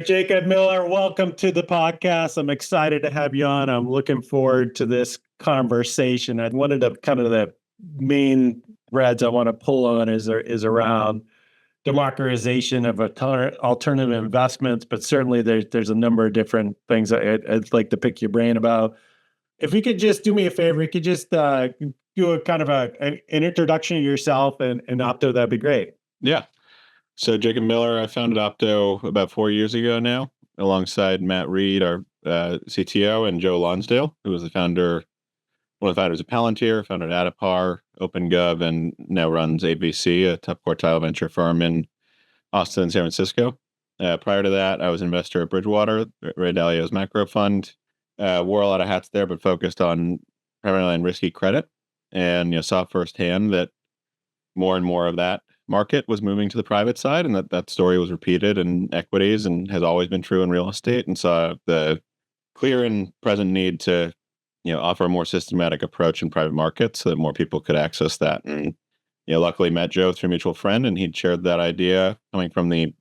Jacob Miller, welcome to the podcast. I'm excited to have you on. I'm looking forward to this conversation. One of the main threads I want to pull on is around democratization of alternative investments, but certainly there's a number of different things I'd like to pick your brain about. If you could just do me a favor, you could just do a kind of an introduction of yourself and Opto, that'd be great. Yeah. So Jacob Miller, I founded Opto about 4 years ago now, alongside Matt Reed, our CTO, and Joe Lonsdale, who was one of the founders of Palantir, founded Adipar, OpenGov, and now runs AVC, a top quartile venture firm in Austin and San Francisco. Prior to that, I was an investor at Bridgewater, Ray Dalio's macro fund. Wore a lot of hats there, but focused on primarily on risky credit, and saw firsthand that more and more of that market was moving to the private side, and that story was repeated in equities and has always been true in real estate, and saw the clear and present need to offer a more systematic approach in private markets so that more people could access that. And luckily met Joe through a mutual friend, and he'd shared that idea coming from the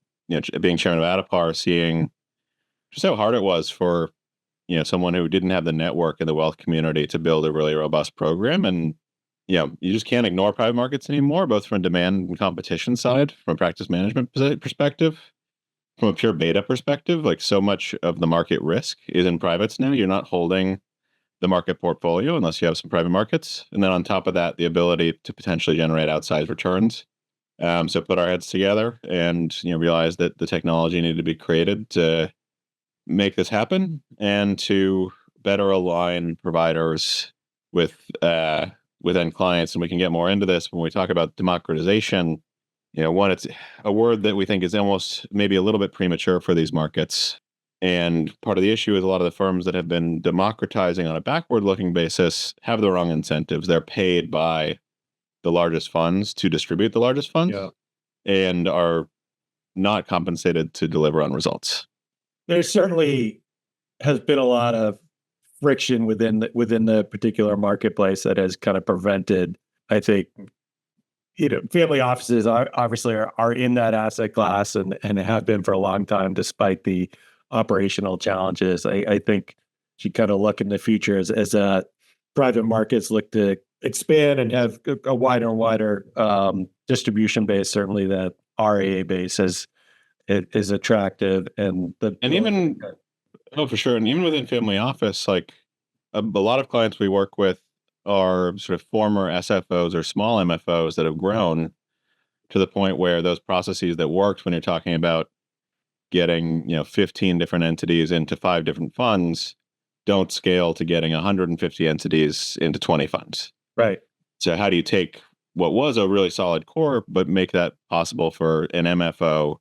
being chairman of Adipar, seeing just how hard it was for someone who didn't have the network in the wealth community to build a really robust program. And you just can't ignore private markets anymore, both from a demand and competition side, from a practice management perspective, from a pure beta perspective. Like, so much of the market risk is in privates now. You're not holding the market portfolio unless you have some private markets. And then on top of that, the ability to potentially generate outsized returns. So put our heads together and realize that the technology needed to be created to make this happen, and to better align providers with end clients. And we can get more into this when we talk about democratization. One, it's a word that we think is almost maybe a little bit premature for these markets. And part of the issue is a lot of the firms that have been democratizing on a backward-looking basis have the wrong incentives. They're paid by the largest funds to distribute the largest funds, and are not compensated to deliver on results. There certainly has been a lot of friction within the particular marketplace that has kind of prevented, I think, family offices obviously are in that asset class and have been for a long time, despite the operational challenges. I think you kind of look in the future as private markets look to expand and have a wider and wider distribution base. Certainly that RIA base is attractive, for sure. And even within family office, like a lot of clients we work with are sort of former SFOs or small MFOs that have grown to the point where those processes that worked when you're talking about getting 15 different entities into 5 different funds don't scale to getting 150 entities into 20 funds. Right. So how do you take what was a really solid core but make that possible for an MFO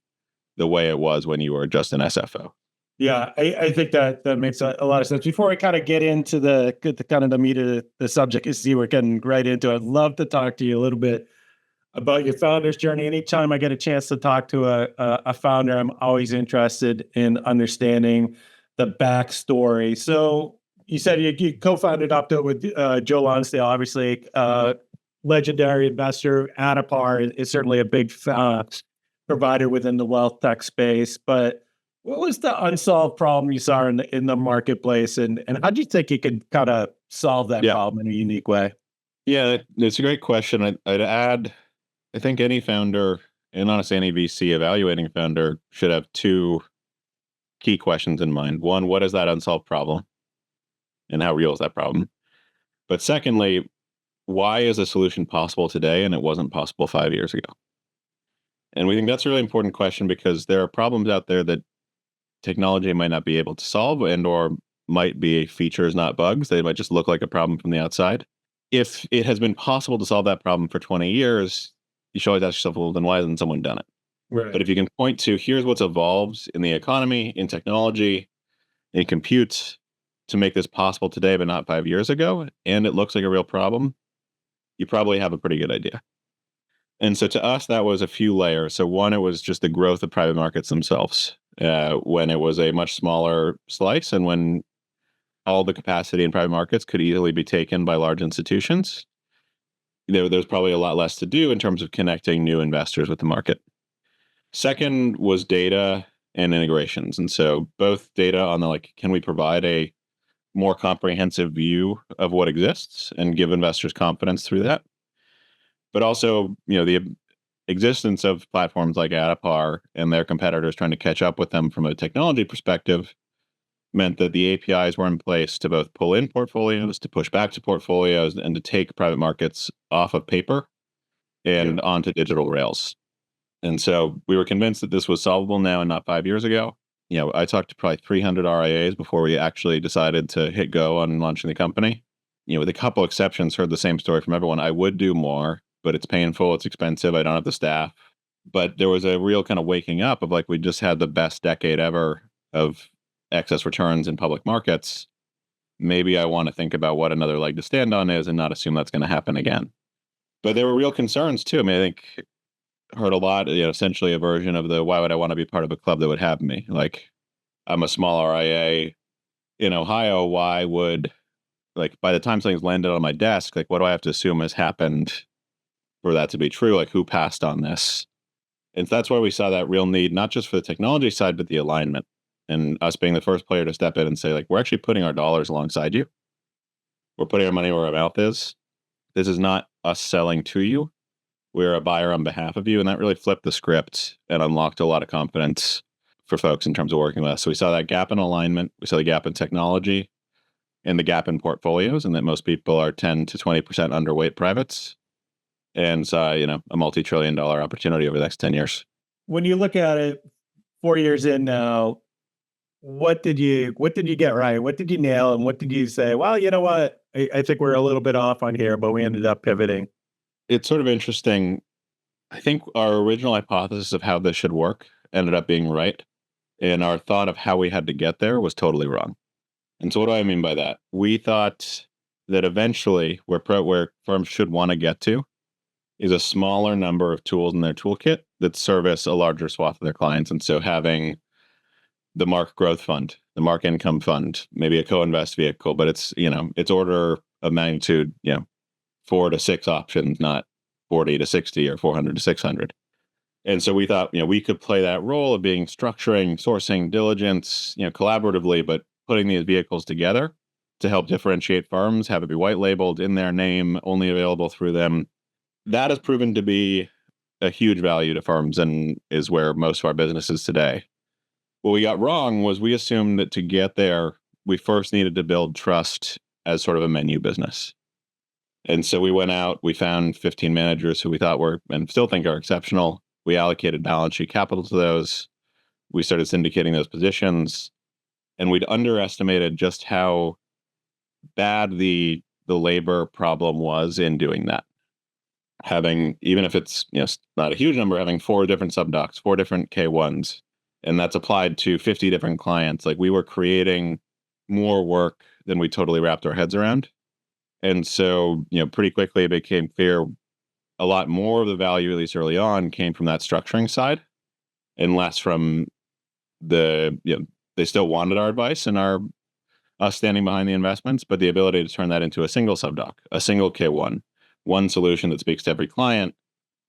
the way it was when you were just an SFO? Yeah, I think that makes a lot of sense. Before we kind of get into the kind of the meat of the subject, we're getting right into it. I'd love to talk to you a little bit about your founder's journey. Anytime I get a chance to talk to a founder, I'm always interested in understanding the backstory. So you said you co-founded Opto with Joe Lonsdale, obviously legendary investor. Adipar is certainly a big provider within the wealth tech space. But what was the unsolved problem you saw in the marketplace, and how do you think you could kind of solve that problem in a unique way? Yeah, that's a great question. I'd add, I think any founder, and honestly any VC evaluating founder, should have 2 key questions in mind. One, what is that unsolved problem, and how real is that problem? But secondly, why is a solution possible today and it wasn't possible 5 years ago? And we think that's a really important question, because there are problems out there that technology might not be able to solve, and or might be features, not bugs. They might just look like a problem from the outside. If it has been possible to solve that problem for 20 years, you should always ask yourself, well, then why hasn't someone done it? Right. But if you can point to, here's what's evolved in the economy, in technology, in compute to make this possible today, but not 5 years ago, and it looks like a real problem, you probably have a pretty good idea. And so to us, that was a few layers. So one, it was just the growth of private markets themselves, when it was a much smaller slice, and when all the capacity in private markets could easily be taken by large institutions. There's probably a lot less to do in terms of connecting new investors with the market. Second was data and integrations. And so both data on the like, can we provide a more comprehensive view of what exists and give investors confidence through that? But also, the existence of platforms like Adapar and their competitors trying to catch up with them from a technology perspective meant that the APIs were in place to both pull in portfolios, to push back to portfolios, and to take private markets off of paper and onto digital rails. And so we were convinced that this was solvable now and not 5 years ago. I talked to probably 300 RIAs before we actually decided to hit go on launching the company. With a couple exceptions, heard the same story from everyone. I would do more, but it's painful, it's expensive, I don't have the staff. But there was a real kind of waking up of like, we just had the best decade ever of excess returns in public markets. Maybe I want to think about what another leg to stand on is and not assume that's going to happen again. But there were real concerns too. I mean, I think heard a lot, essentially a version of the why would I want to be part of a club that would have me? Like, I'm a small RIA in Ohio. Why would, like, by the time something's landed on my desk, like, what do I have to assume has happened for that to be true? Like, who passed on this? And so that's why we saw that real need, not just for the technology side, but the alignment and us being the first player to step in and say, like, we're actually putting our dollars alongside you. We're putting our money where our mouth is. This is not us selling to you. We're a buyer on behalf of you. And that really flipped the script and unlocked a lot of confidence for folks in terms of working with us. So we saw that gap in alignment. We saw the gap in technology and the gap in portfolios, and that most people are 10 to 20% underweight privates, and saw, a multi-trillion-dollar opportunity over the next 10 years. When you look at it 4 years in now, what did you get right? What did you nail? And what did you say, well, you know what? I think we're a little bit off on here, but we ended up pivoting. It's sort of interesting. I think our original hypothesis of how this should work ended up being right. And our thought of how we had to get there was totally wrong. And so what do I mean by that? We thought that eventually where firms should want to get to is a smaller number of tools in their toolkit that service a larger swath of their clients. And so having the Mark Growth Fund, the Mark Income Fund, maybe a co-invest vehicle, but it's order of magnitude, 4 to 6 options, not 40 to 60 or 400 to 600. And so we thought, we could play that role of being structuring, sourcing, diligence, collaboratively, but putting these vehicles together to help differentiate firms, have it be white labeled in their name, only available through them. That has proven to be a huge value to firms and is where most of our business is today. What we got wrong was we assumed that to get there, we first needed to build trust as sort of a menu business. And so we went out, we found 15 managers who we thought were, and still think are exceptional. We allocated balance sheet capital to those. We started syndicating those positions, and we'd underestimated just how bad the labor problem was in doing that. Having, even if it's not a huge number, having 4 different subdocs, 4 different K1s, and that's applied to 50 different clients. Like, we were creating more work than we totally wrapped our heads around. And so, pretty quickly it became clear a lot more of the value, at least early on, came from that structuring side and less from they still wanted our advice and us standing behind the investments, but the ability to turn that into a single subdoc, a single K1, one solution that speaks to every client,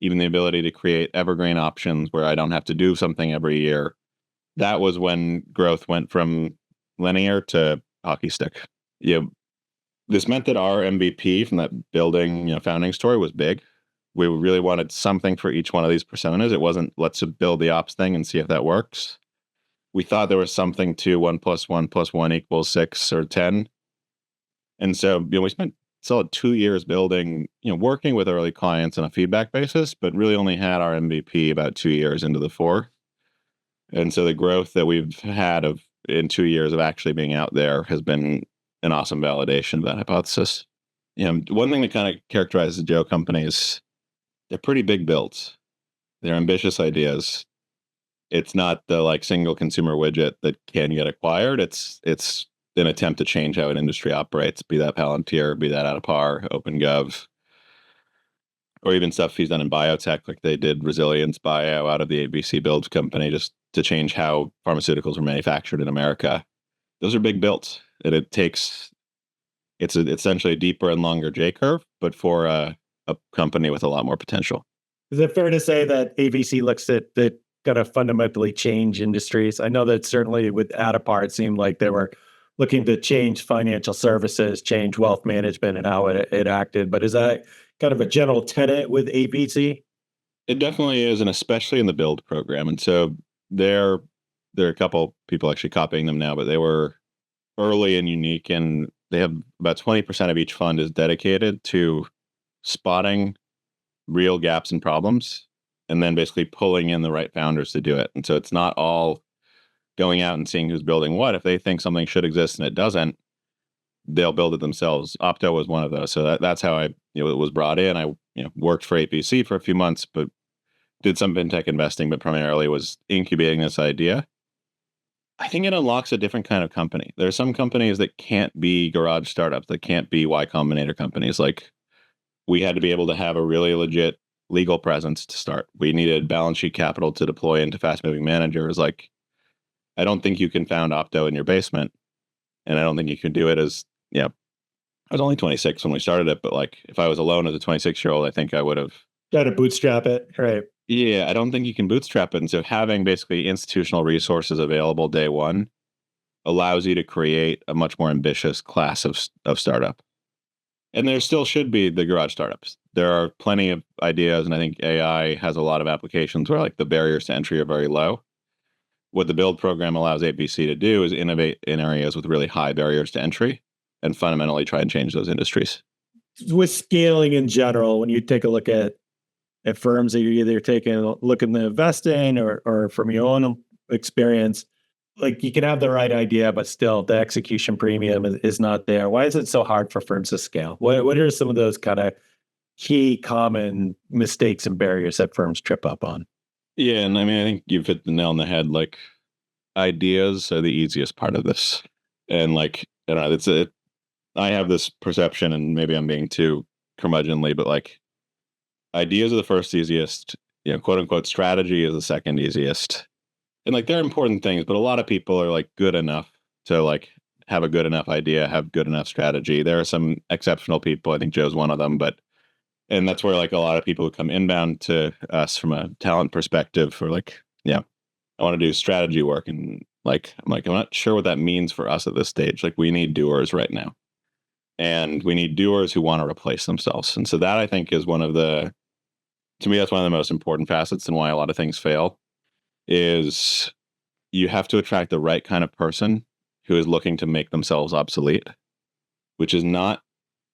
even the ability to create evergreen options where I don't have to do something every year. That was when growth went from linear to hockey stick. This meant that our MVP from that building, founding story was big. We really wanted something for each one of these personas. It wasn't, let's build the ops thing and see if that works. We thought there was something to 1 + 1 + 1 = 6 or 10. And so, we spent solid 2 years building, working with early clients on a feedback basis, but really only had our MVP about 2 years into the 4. And so the growth that we've had in 2 years of actually being out there has been an awesome validation of that hypothesis. One thing that kind of characterizes the Joe company is they're pretty big builds. They're ambitious ideas. It's not the single consumer widget that can get acquired. It's an attempt to change how an industry operates, be that Palantir, be that Adapar, OpenGov, or even stuff he's done in biotech, like they did Resilience Bio out of the ABC Builds company, just to change how pharmaceuticals are manufactured in America. Those are big builds. And it's essentially a deeper and longer J curve, but for a company with a lot more potential. Is it fair to say that ABC looks at the going to fundamentally change industries? I know that certainly with Adapar, it seemed like they were looking to change financial services, change wealth management and how it acted. But is that kind of a general tenet with ABC? It definitely is, and especially in the build program. And so there, there are a couple people actually copying them now, but they were early and unique, and they have about 20% of each fund is dedicated to spotting real gaps and problems, and then basically pulling in the right founders to do it. And so it's not all going out and seeing who's building what. If they think something should exist and it doesn't, they'll build it themselves. Opto was one of those. So that's how I, it was brought in. I, worked for APC for a few months, but did some fintech investing, but primarily was incubating this idea. I think it unlocks a different kind of company. There are some companies that can't be garage startups, that can't be Y Combinator companies. Like, we had to be able to have a really legit legal presence to start. We needed balance sheet capital to deploy into fast moving managers. Like, I don't think you can found Opto in your basement. And I don't think you can do it as, I was only 26 when we started it, but like, if I was alone as a 26-year-old, I think I would have. Got to bootstrap it. Right. Yeah, I don't think you can bootstrap it. And so having basically institutional resources available day one allows you to create a much more ambitious class of startup. And there still should be the garage startups. There are plenty of ideas, and I think AI has a lot of applications where like the barriers to entry are very low. What the build program allows ABC to do is innovate in areas with really high barriers to entry and fundamentally try and change those industries. With scaling in general, when you take a look at firms that you're either taking a look in the investing or from your own experience, like you can have the right idea, but still the execution premium is not there. Why is it so hard for firms to scale? What are some of those kind of key common mistakes and barriers that firms trip up on? Yeah, and I mean, I think you've hit the nail on the head. Like, ideas are the easiest part of this, and like, I don't know, I have this perception, and maybe I'm being too curmudgeonly, but like, ideas are the first easiest, quote unquote, strategy is the second easiest. And like, they're important things, but a lot of people are like good enough to like have a good enough idea, have good enough strategy. There are some exceptional people. I think Joe's one of them, and that's where like a lot of people who come inbound to us from a talent perspective are like, I want to do strategy work. And like, I'm not sure what that means for us at this stage. Like, we need doers right now, and we need doers who want to replace themselves. And so that, I think, is to me, that's one of the most important facets and why a lot of things fail is you have to attract the right kind of person who is looking to make themselves obsolete, which is not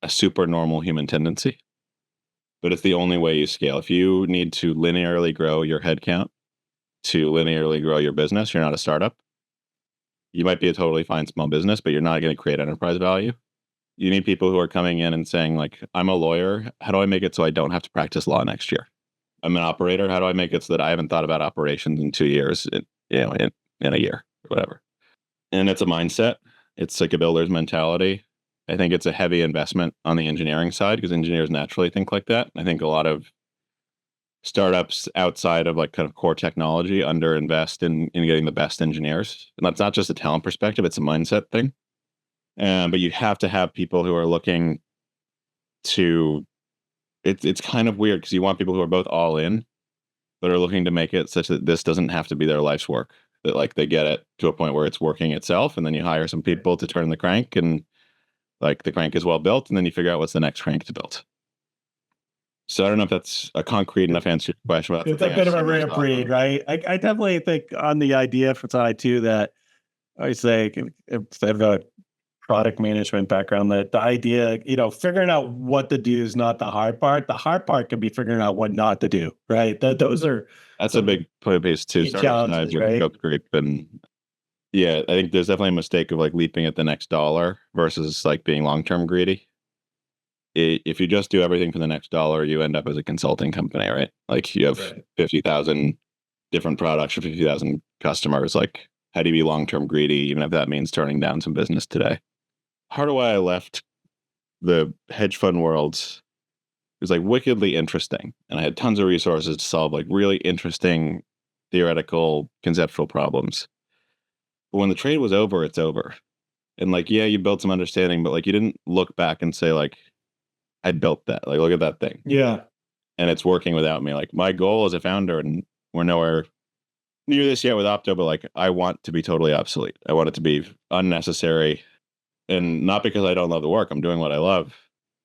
a super normal human tendency, but it's the only way you scale. If you need to linearly grow your headcount to linearly grow your business, you're not a startup. You might be a totally fine small business, but you're not going to create enterprise value. You need people who are coming in and saying, like, I'm a lawyer. How do I make it so I don't have to practice law next year? I'm an operator. How do I make it so that I haven't thought about operations in 2 years, in a year or whatever? And it's a mindset. It's like a builder's mentality. I think it's a heavy investment on the engineering side because engineers naturally think like that. I think a lot of startups outside of like kind of core technology underinvest in getting the best engineers. And that's not just a talent perspective, it's a mindset thing. But you have to have people who are looking to, it's kind of weird because you want people who are both all in, but are looking to make it such that this doesn't have to be their life's work. That like they get it to a point where it's working itself, and then you hire some people to turn the crank, and like the crank is well built, and then you figure out what's the next crank to build. So I don't know if that's a concrete enough answer to your question. It's a bit of a rare breed, right? I definitely think on the idea for side too that I say if I have a product management background, that the idea, figuring out what to do is not the hard part. The hard part can be figuring out what not to do, right? That's a big piece too. Challenges, right? Scope creep, and I think there's definitely a mistake of like leaping at the next dollar versus like being long-term greedy. If you just do everything for the next dollar, you end up as a consulting company, right? Like you have 50,000 different products for 50,000 customers. Like, how do you be long-term greedy, even if that means turning down some business today? Part of why I left the hedge fund world was like wickedly interesting. And I had tons of resources to solve like really interesting theoretical conceptual problems. But when the trade was over, it's over. And like, you built some understanding, but like you didn't look back and say like, I built that. Like, look at that thing. Yeah. And it's working without me. Like, my goal as a founder, and we're nowhere near this yet with Opto, but like I want to be totally obsolete. I want it to be unnecessary, and not because I don't love the work. I'm doing what I love,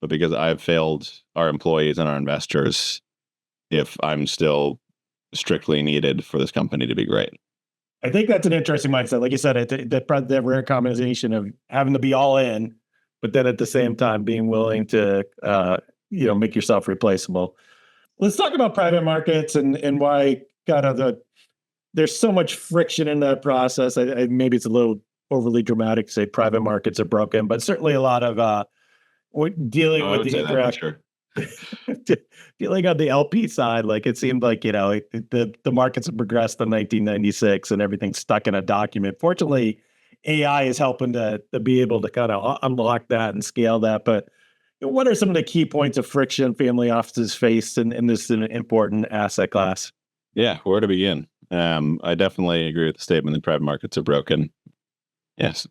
but because I've failed our employees and our investors if I'm still strictly needed for this company to be great. I think that's an interesting mindset. Like you said, that rare combination of having to be all in, but then at the same time being willing to, make yourself replaceable. Let's talk about private markets and why kind of there's so much friction in that process. Maybe it's a little overly dramatic to say private markets are broken, but certainly a lot of dealing I with would the say that for interact sure. feeling on the LP side, like it seemed like, the markets have progressed in 1996 and everything's stuck in a document. Fortunately, AI is helping to be able to kind of unlock that and scale that. But what are some of the key points of friction family offices face in this important asset class? Yeah, where to begin? I definitely agree with the statement that private markets are broken. Yes,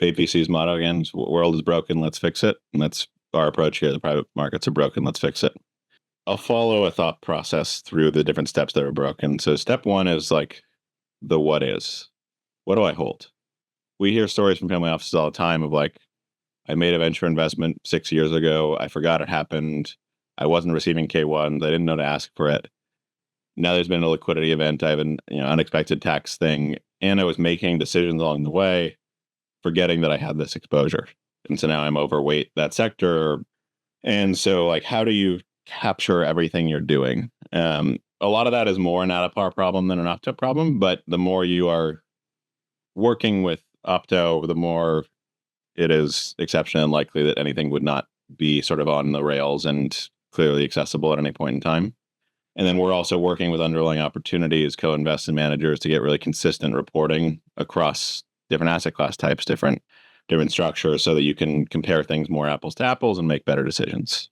APC's motto again: "World is broken, let's fix it." And that's our approach here. The private markets are broken, let's fix it. I'll follow a thought process through the different steps that are broken. So step one is like the what is. What do I hold? We hear stories from family offices all the time of like, I made a venture investment 6 years ago. I forgot it happened. I wasn't receiving K1s. I didn't know to ask for it. Now there's been a liquidity event. I have an unexpected tax thing, and I was making decisions along the way, forgetting that I had this exposure. And so now I'm overweight that sector. And so, like, how do you capture everything you're doing? A lot of that is more an Adapar problem than an Opto problem. But the more you are working with Opto, the more it is exceptionally unlikely that anything would not be sort of on the rails and clearly accessible at any point in time. And then we're also working with underlying opportunities, co-invest and managers to get really consistent reporting across different asset class types, different structures, so that you can compare things more apples to apples and make better decisions.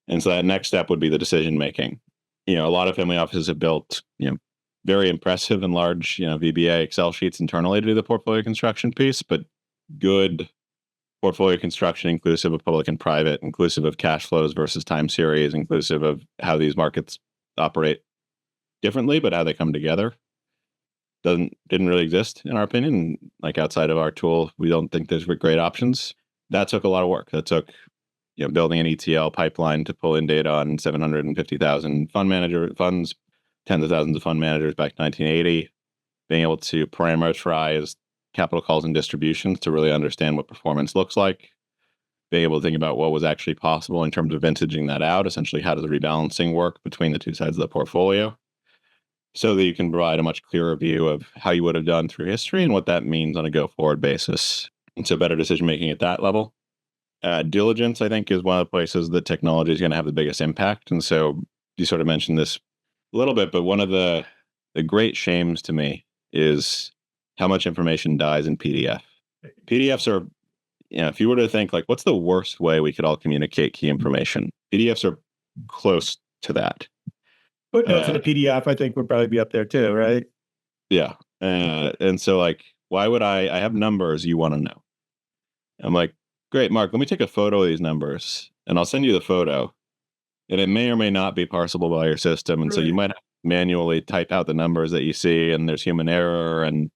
And so that next step would be the decision making. A lot of family offices have built, very impressive and large, VBA Excel sheets internally to do the portfolio construction piece, but good portfolio construction, inclusive of public and private, inclusive of cash flows versus time series, inclusive of how these markets operate differently, but how they come together, didn't really exist in our opinion. Like outside of our tool, we don't think there's great options. That took a lot of work. That took building an ETL pipeline to pull in data on 750,000 funds, tens of thousands of fund managers back in 1980, being able to parameterize capital calls and distributions to really understand what performance looks like, being able to think about what was actually possible in terms of vintaging that out. Essentially, how does the rebalancing work between the two sides of the portfolio, so that you can provide a much clearer view of how you would have done through history and what that means on a go-forward basis. And so better decision-making at that level. Diligence, I think, is one of the places that technology is going to have the biggest impact. And so you sort of mentioned this a little bit, but one of the great shames to me is how much information dies in PDF. PDFs are, if you were to think like, what's the worst way we could all communicate key information? PDFs are close to that. Footnotes in a PDF, I think, would probably be up there too, right? Yeah. And so, like, why would I have numbers you want to know? I'm like, great, Mark, let me take a photo of these numbers and I'll send you the photo. And it may or may not be parsable by your system. And so you might manually type out the numbers that you see, and there's human error, and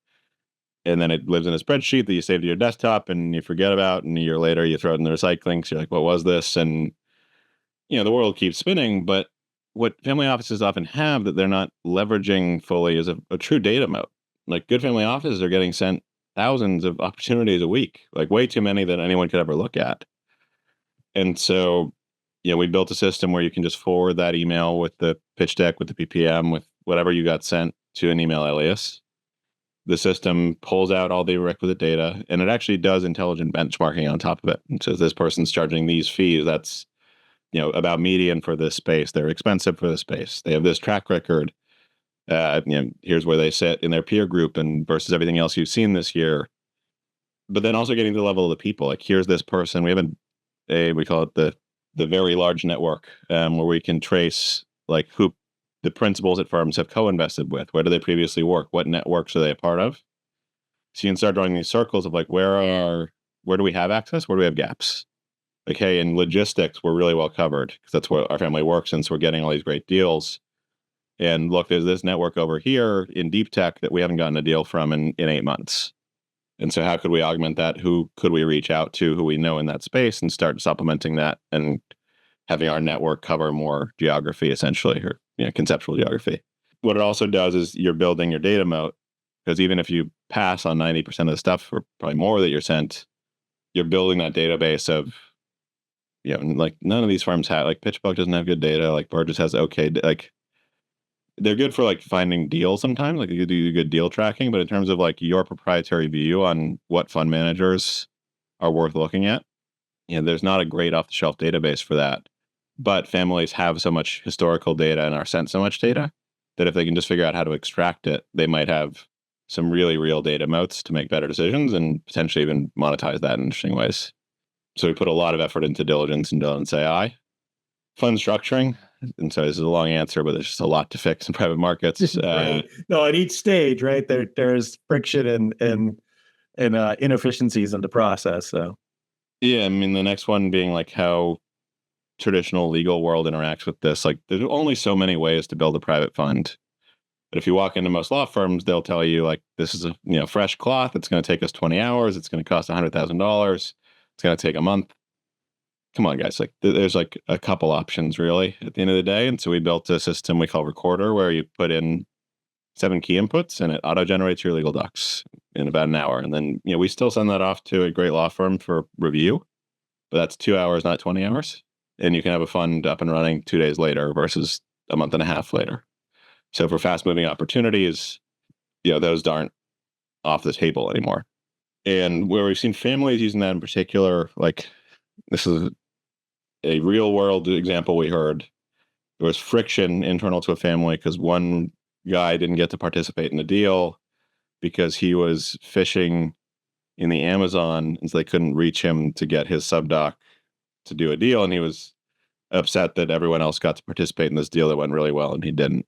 then it lives in a spreadsheet that you save to your desktop and you forget about, and a year later you throw it in the recycling. So you're like, what was this? And the world keeps spinning. But what family offices often have that they're not leveraging fully is a true data moat. Like, good family offices are getting sent thousands of opportunities a week, like way too many that anyone could ever look at. And so, we built a system where you can just forward that email with the pitch deck, with the PPM, with whatever you got sent to an email alias. The system pulls out all the requisite data, and it actually does intelligent benchmarking on top of it. And says this person's charging these fees. That's about median for this space. They're expensive for this space. They have this track record. Here's where they sit in their peer group and versus everything else you've seen this year. But then also getting to the level of the people. Like, here's this person. We have we call it the very large network, where we can trace like who the principals at firms have co-invested with. Where do they previously work? What networks are they a part of? So you can start drawing these circles of like, where do we have access? Where do we have gaps? Like, hey, in logistics, we're really well covered because that's where our family works. And so we're getting all these great deals. And look, there's this network over here in deep tech that we haven't gotten a deal from in 8 months. And so how could we augment that? Who could we reach out to who we know in that space and start supplementing that and having our network cover more geography, essentially, or conceptual geography. What it also does is you're building your data moat, because even if you pass on 90% of the stuff, or probably more that you're sent, you're building that database of, like none of these firms have, like PitchBook doesn't have good data, like Burgess has okay, like they're good for like finding deals sometimes, like you do good deal tracking, but in terms of like your proprietary view on what fund managers are worth looking at, there's not a great off-the-shelf database for that. But families have so much historical data and are sent so much data that if they can just figure out how to extract it, they might have some really real data moats to make better decisions and potentially even monetize that in interesting ways. So we put a lot of effort into diligence and diligence AI. Fund structuring. And so this is a long answer, but there's just a lot to fix in private markets. Right. No, at each stage, right, there's friction and inefficiencies in the process. So yeah, I mean, the next one being like how traditional legal world interacts with this. Like there's only so many ways to build a private fund. But if you walk into most law firms, they'll tell you like, this is a fresh cloth. It's going to take us 20 hours. It's going to cost $100,000. It's going to take a month. Come on, guys. Like there's like a couple options really at the end of the day. And so we built a system we call Recorder, where you put in 7 key inputs and it auto generates your legal docs in about an hour. And then, we still send that off to a great law firm for review, but that's 2 hours, not 20 hours. And you can have a fund up and running 2 days later versus a month and a half later. So for fast moving opportunities, those aren't off the table anymore. And where we've seen families using that in particular, like this is a real world example we heard. There was friction internal to a family because one guy didn't get to participate in the deal because he was fishing in the Amazon, and so they couldn't reach him to get his subdoc to do a deal. And he was upset that everyone else got to participate in this deal that went really well and he didn't.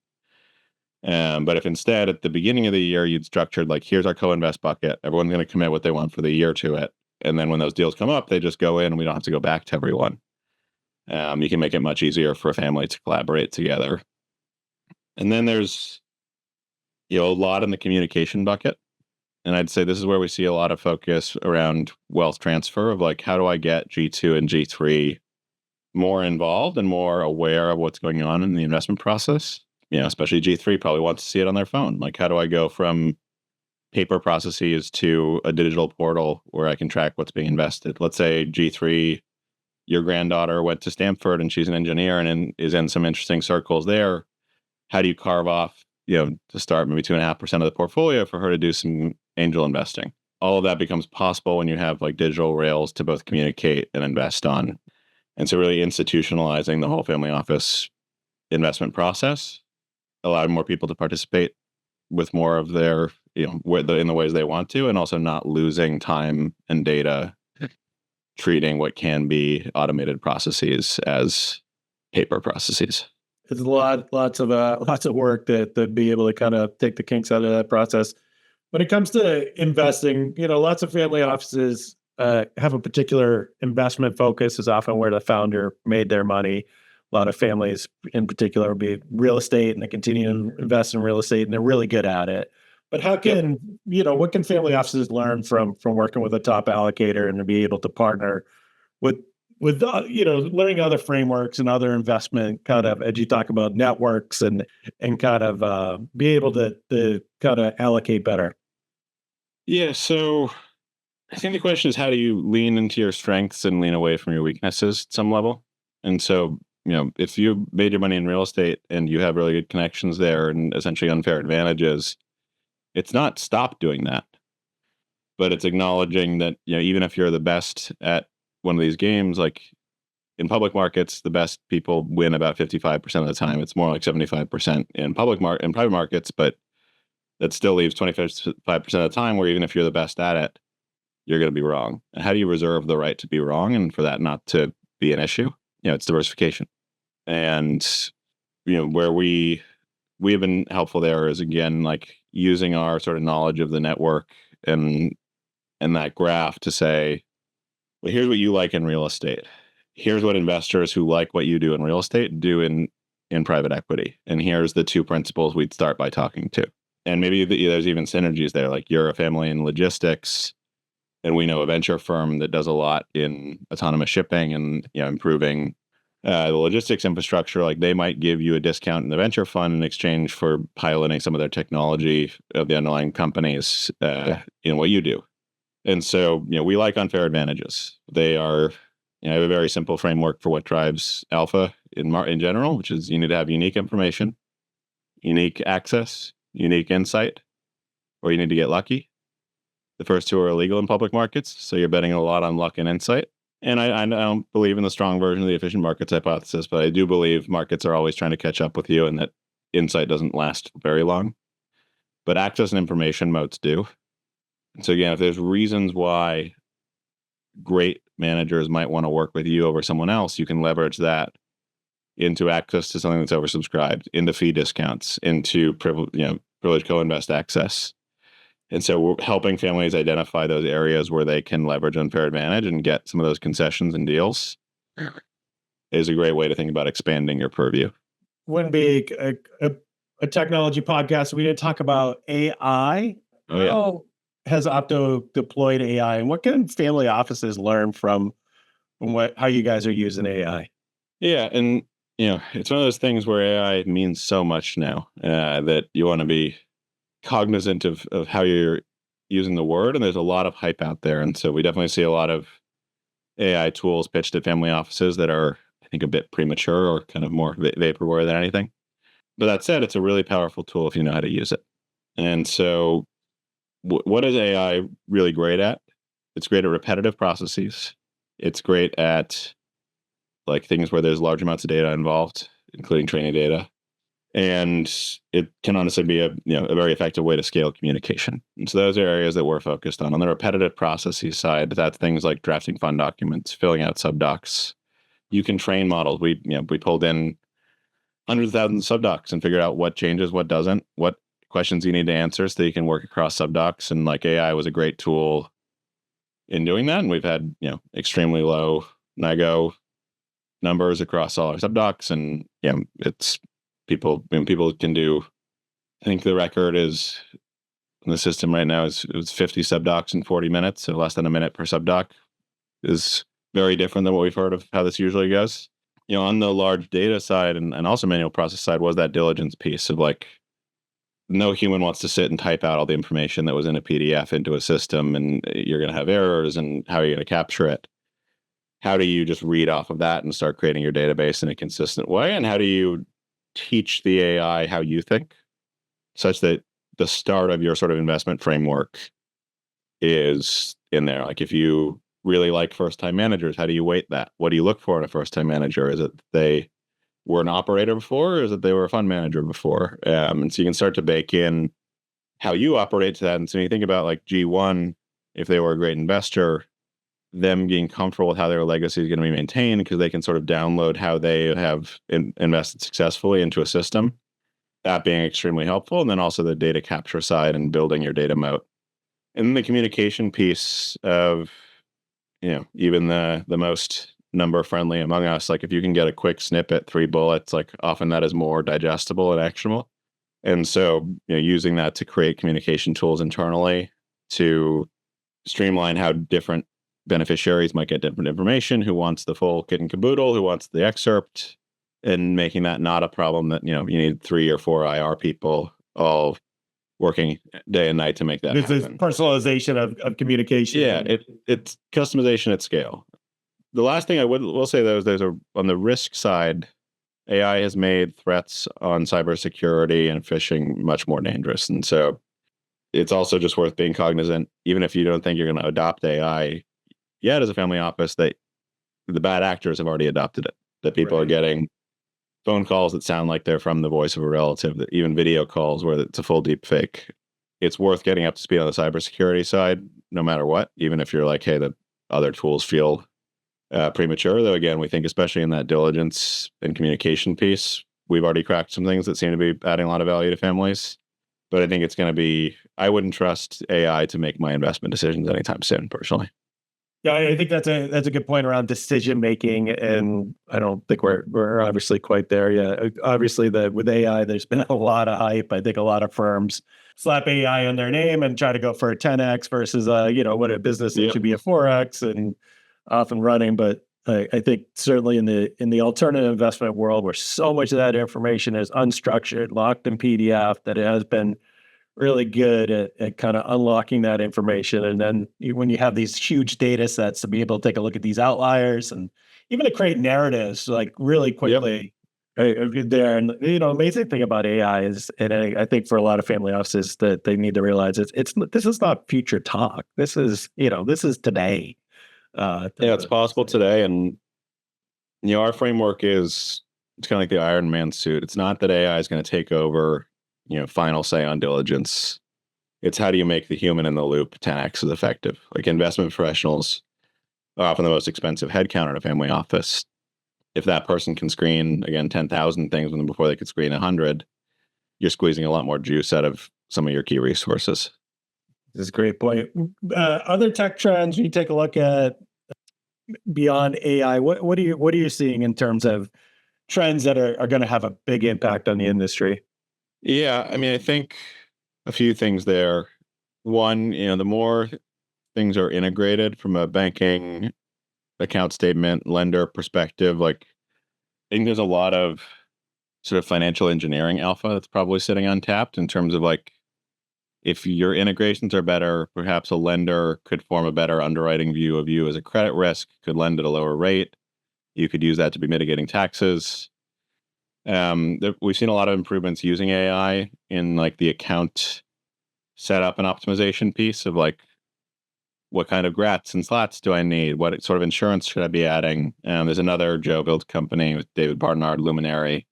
But if instead at the beginning of the year you'd structured like, here's our co-invest bucket, everyone's going to commit what they want for the year to it, and then when those deals come up, they just go in and we don't have to go back to everyone. You can make it much easier for a family to collaborate together. And then there's a lot in the communication bucket. And I'd say this is where we see a lot of focus around wealth transfer of like, how do I get G2 and G3 more involved and more aware of what's going on in the investment process? Especially G3 probably wants to see it on their phone. Like, how do I go from paper processes to a digital portal where I can track what's being invested? Let's say G3, your granddaughter went to Stanford and she's an engineer and is in some interesting circles there. How do you carve off, to start maybe 2.5% of the portfolio for her to do some angel investing? All of that becomes possible when you have like digital rails to both communicate and invest on. And so really institutionalizing the whole family office investment process, allowing more people to participate with more of their, in the ways they want to, and also not losing time and data treating what can be automated processes as paper processes. It's lots of work to be able to kind of take the kinks out of that process. When it comes to investing, lots of family offices have a particular investment focus, is often where the founder made their money. A lot of families in particular will be real estate and they continue to invest in real estate and they're really good at it. But how can, what can family offices learn from working with a top allocator and to be able to partner with learning other frameworks and other investment kind of, as you talk about networks and kind of be able to kind of allocate better? Yeah. So I think the question is, how do you lean into your strengths and lean away from your weaknesses at some level? And so, if you made your money in real estate and you have really good connections there and essentially unfair advantages, it's not stop doing that, but it's acknowledging that, even if you're the best at one of these games, like in public markets, the best people win about 55% of the time. It's more like 75% in private markets, but that still leaves 25% of the time where even if you're the best at it, you're going to be wrong. And how do you reserve the right to be wrong and for that not to be an issue? It's diversification. And, where we have been helpful there is, again, like using our sort of knowledge of the network and that graph to say, well, here's what you like in real estate. Here's what investors who like what you do in real estate do in in private equity. And here's the two principles we'd start by talking to. And maybe there's even synergies there. Like you're a family in logistics, and we know a venture firm that does a lot in autonomous shipping and improving the logistics infrastructure. Like they might give you a discount in the venture fund in exchange for piloting some of their technology of the underlying companies in what you do. And so, we like unfair advantages. They are, I have a very simple framework for what drives alpha in general, which is you need to have unique information, unique access, unique insight, or you need to get lucky. The first two are illegal in public markets, so you're betting a lot on luck and insight. And I don't believe in the strong version of the efficient markets hypothesis, but I do believe markets are always trying to catch up with you and that insight doesn't last very long. But access and information moats do. So again, if there's reasons why great managers might want to work with you over someone else, you can leverage that into access to something that's oversubscribed, into fee discounts, into privileged co-invest access. And so we're helping families identify those areas where they can leverage unfair advantage and get some of those concessions and deals is a great way to think about expanding your purview. Wouldn't be a technology podcast. We didn't talk about AI. Oh, yeah. How has Opto deployed AI, and what can family offices learn from how you guys are using AI? Yeah, and it's one of those things where AI means so much now that you want to be cognizant of how you're using the word, and there's a lot of hype out there. And so we definitely see a lot of AI tools pitched at family offices that are, I think, a bit premature or kind of more vaporware than anything. But that said, it's a really powerful tool if you know how to use it. And so what is AI really great at? It's great at repetitive processes. It's great at like things where there's large amounts of data involved, including training data. And it can honestly be a very effective way to scale communication. And so those are areas that we're focused on. On the repetitive processes side, that's things like drafting fund documents, filling out subdocs. You can train models. We pulled in hundreds of thousands of subdocs and figured out what changes, what doesn't, what questions you need to answer so that you can work across subdocs. And like AI was a great tool in doing that. And we've had, extremely low NIGO numbers across all our subdocs. And it's people can do, I think the record is in the system right now it was 50 subdocs in 40 minutes. So less than a minute per subdoc is very different than what we've heard of how this usually goes. On the large data side and also manual process side was that diligence piece of like, no human wants to sit and type out all the information that was in a PDF into a system, and you're going to have errors, and how are you going to capture it? How do you just read off of that and start creating your database in a consistent way? And how do you teach the AI how you think such that the start of your sort of investment framework is in there? Like if you really like first-time managers, how do you weight that? What do you look for in a first-time manager? Is it they were an operator before, or is it they were a fund manager before? And so you can start to bake in how you operate to that. And so when you think about like G1, if they were a great investor, them being comfortable with how their legacy is going to be maintained because they can sort of download how they have invested successfully into a system, that being extremely helpful. And then also the data capture side and building your data moat. And then the communication piece of, even the most number friendly among us, like if you can get a quick snippet, 3 bullets, like often that is more digestible and actionable. And so, using that to create communication tools internally to streamline how different beneficiaries might get different information, who wants the full kit and caboodle, who wants the excerpt, and making that not a problem that, you need 3 or 4 IR people all working day and night to make that happen. This is personalization of communication. Yeah, it's customization at scale. The last thing I will say, though, is on the risk side, AI has made threats on cybersecurity and phishing much more dangerous. And so it's also just worth being cognizant, even if you don't think you're going to adopt AI yet as a family office, that the bad actors have already adopted it, that people are getting phone calls that sound like they're from the voice of a relative, that even video calls where it's a full deep fake. It's worth getting up to speed on the cybersecurity side, no matter what, even if you're like, hey, the other tools feel premature. Though, again, we think especially in that diligence and communication piece, we've already cracked some things that seem to be adding a lot of value to families. But I think it's going to be, I wouldn't trust AI to make my investment decisions anytime soon, personally. Yeah, I think that's a good point around decision making, and I don't think we're obviously quite there yet. Obviously, with AI, there's been a lot of hype. I think a lot of firms slap AI on their name and try to go for a 10x versus what a business it Yep. should be a 4x and off and running. But I think certainly in the alternative investment world, where so much of that information is unstructured, locked in PDF, that it has been really good at kind of unlocking that information. And then when you have these huge data sets to be able to take a look at these outliers and even to create narratives like really Yep. quickly there. And, amazing thing about AI is, and I think for a lot of family offices that they need to realize this is not future talk. This is, this is today. Yeah, it's possible today. And, our framework is, it's kind of like the Iron Man suit. It's not that AI is going to take over, final say on diligence. It's how do you make the human in the loop 10x as effective? Like investment professionals are often the most expensive headcount in a family office. If that person can screen, again, 10,000 things before they could screen 100, you're squeezing a lot more juice out of some of your key resources. This is a great point. Other tech trends you take a look at beyond AI, what are you seeing in terms of trends that are going to have a big impact on the industry? Yeah, I mean, I think a few things there. One, the more things are integrated from a banking account statement lender perspective, like I think there's a lot of sort of financial engineering alpha that's probably sitting untapped in terms of like if your integrations are better, perhaps a lender could form a better underwriting view of you as a credit risk, could lend at a lower rate. You could use that to be mitigating taxes. We've seen a lot of improvements using AI in like the account setup and optimization piece of like what kind of grats and slats do I need? What sort of insurance should I be adding? There's another Joe built company with David Barnard, Luminary,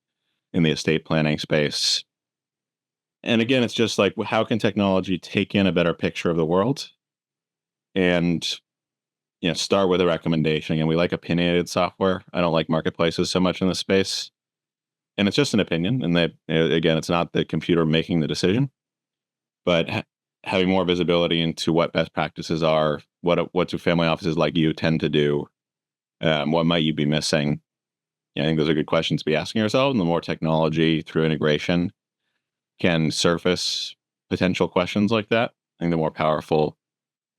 in the estate planning space. And again, it's just like how can technology take in a better picture of the world and start with a recommendation. And we like opinionated software. I don't like marketplaces so much in this space. And it's just an opinion. And again, it's not the computer making the decision, but having more visibility into what best practices are, what do family offices like you tend to do, what might you be missing? I think those are good questions to be asking ourselves. And the more technology through integration can surface potential questions like that, I think the more powerful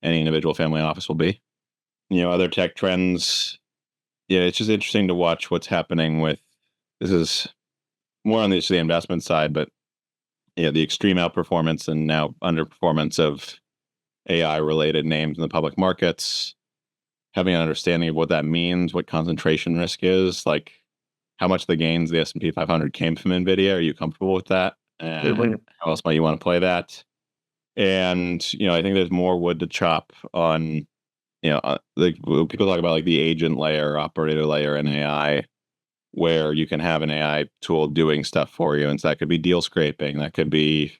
any individual family office will be. Other tech trends, it's just interesting to watch what's happening with, this is more on the investment side, but the extreme outperformance and now underperformance of AI related names in the public markets, having an understanding of what that means, what concentration risk is, like how much of the gains the S&P 500 came from NVIDIA. Are you comfortable with that? And how else might you want to play that? And, I think there's more wood to chop on, like people talk about like the agent layer, operator layer in AI, where you can have an AI tool doing stuff for you. And so that could be deal scraping. That could be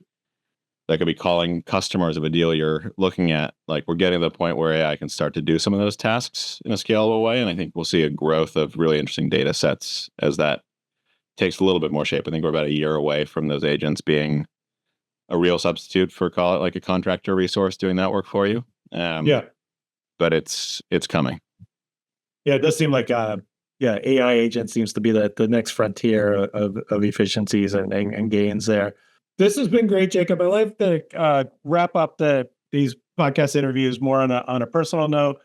calling customers of a deal you're looking at. Like we're getting to the point where AI can start to do some of those tasks in a scalable way. And I think we'll see a growth of really interesting data sets as that takes a little bit more shape. I think we're about a year away from those agents being a real substitute for, call it like a contractor resource doing that work for you. Yeah. But it's coming. Yeah, it does seem like AI agent seems to be the next frontier of efficiencies and gains there. This has been great, Jacob. I like to wrap up these podcast interviews more on a personal note.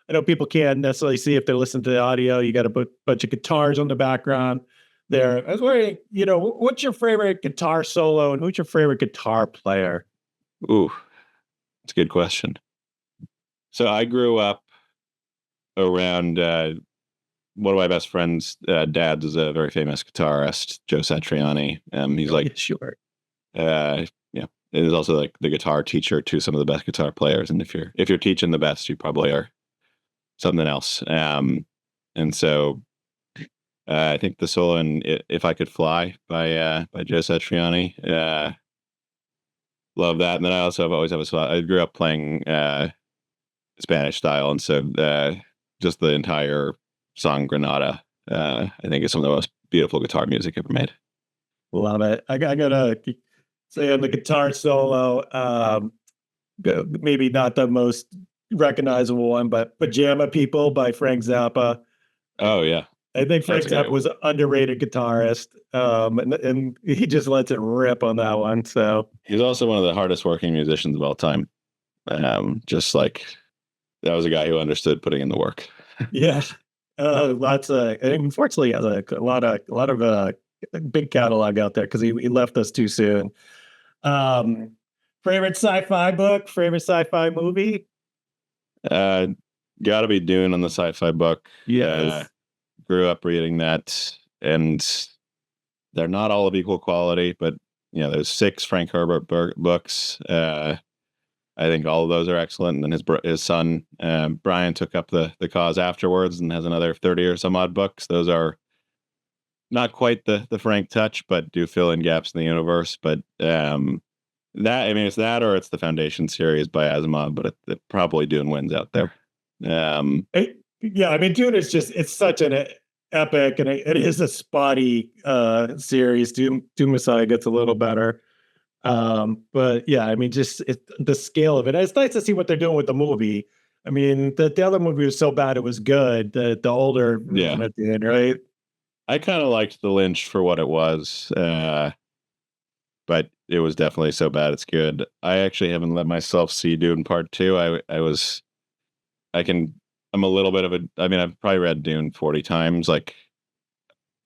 I know people can't necessarily see if they listen to the audio. You got a bunch of guitars on the background there. I was wondering, what's your favorite guitar solo and who's your favorite guitar player? Ooh, that's a good question. So I grew up around one of my best friends' dads is a very famous guitarist, Joe Satriani. He's like, sure. Yeah, it is also like the guitar teacher to some of the best guitar players. And if you're teaching the best, you probably are something else. And so I think the solo in "If I Could Fly" by Joe Satriani, love that. And then I also always have a spot. I grew up playing Spanish style, and so just the entire song Granada, I think is some of the most beautiful guitar music ever made. Love it. I gotta say on the guitar solo, maybe not the most recognizable one, but Pajama People by Frank Zappa. Oh yeah, I think Frank That's great. Zappa was an underrated guitarist, and he just lets it rip on that one. So he's also one of the hardest working musicians of all time. Just like that was a guy who understood putting in the work. yeah, lots of. And unfortunately, he has a lot of big catalog out there because he left us too soon. Favorite sci-fi book, favorite sci-fi movie? Uh, Got to be Dune on the sci-fi book. Yes. Grew up reading that, and they're not all of equal quality, but there's 6 Frank Herbert books. I think all of those are excellent. And then his son Brian took up the cause afterwards and has another 30 or some odd books. Those are not quite the Frank touch, but do fill in gaps in the universe. But it's that or it's the Foundation series by Asimov, but it probably Dune wins out there. Yeah, I mean, Dune is it's such an epic, and it is a spotty series. Doom Messiah gets a little better. But yeah, I mean, just the scale of it. It's nice to see what they're doing with the movie. I mean, the other movie was so bad it was good. The older version at the end, right? I kind of liked the Lynch for what it was, but it was definitely so bad it's good. I actually haven't let myself see Dune Part 2. I'm a little bit of I've probably read Dune 40 times. Like,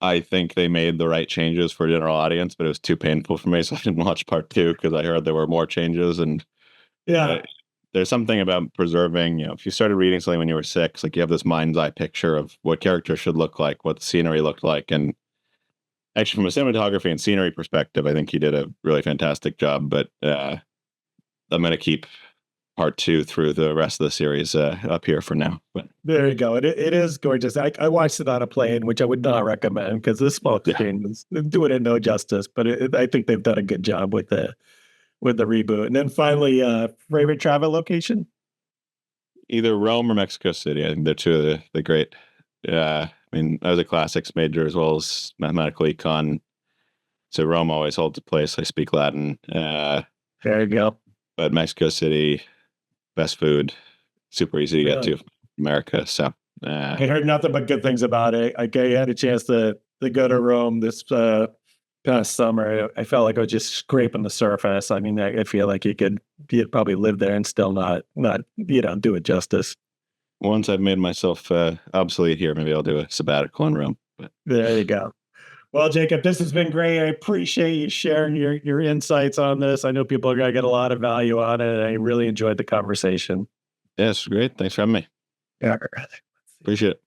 I think they made the right changes for a general audience, but it was too painful for me, so I didn't watch Part 2 because I heard there were more changes. And there's something about preserving, if you started reading something when you were 6, like you have this mind's eye picture of what characters should look like, what the scenery looked like. And actually, from a cinematography and scenery perspective, I think he did a really fantastic job. But I'm going to keep Part 2 through the rest of the series up here for now. But there you go. It is gorgeous. I watched it on a plane, which I would not recommend because the smoke screen is doing it no justice. But I think they've done a good job with the reboot. And then finally, favorite travel location? Either Rome or Mexico City. I think they're two of the great. I was a classics major as well as mathematical econ. So Rome always holds a place. I speak Latin. There you go. But Mexico City, best food, super easy to get to America. So I heard nothing but good things about it. I had a chance to go to Rome this past summer. I felt like I was just scraping the surface. I mean, I feel like you'd probably live there and still not do it justice. Once I've made myself obsolete here, maybe I'll do a sabbatical in Rome. But there you go. Well, Jacob, this has been great. I appreciate you sharing your insights on this. I know people are going to get a lot of value on it. I really enjoyed the conversation. Yeah, it's great. Thanks for having me. Yeah. Appreciate it.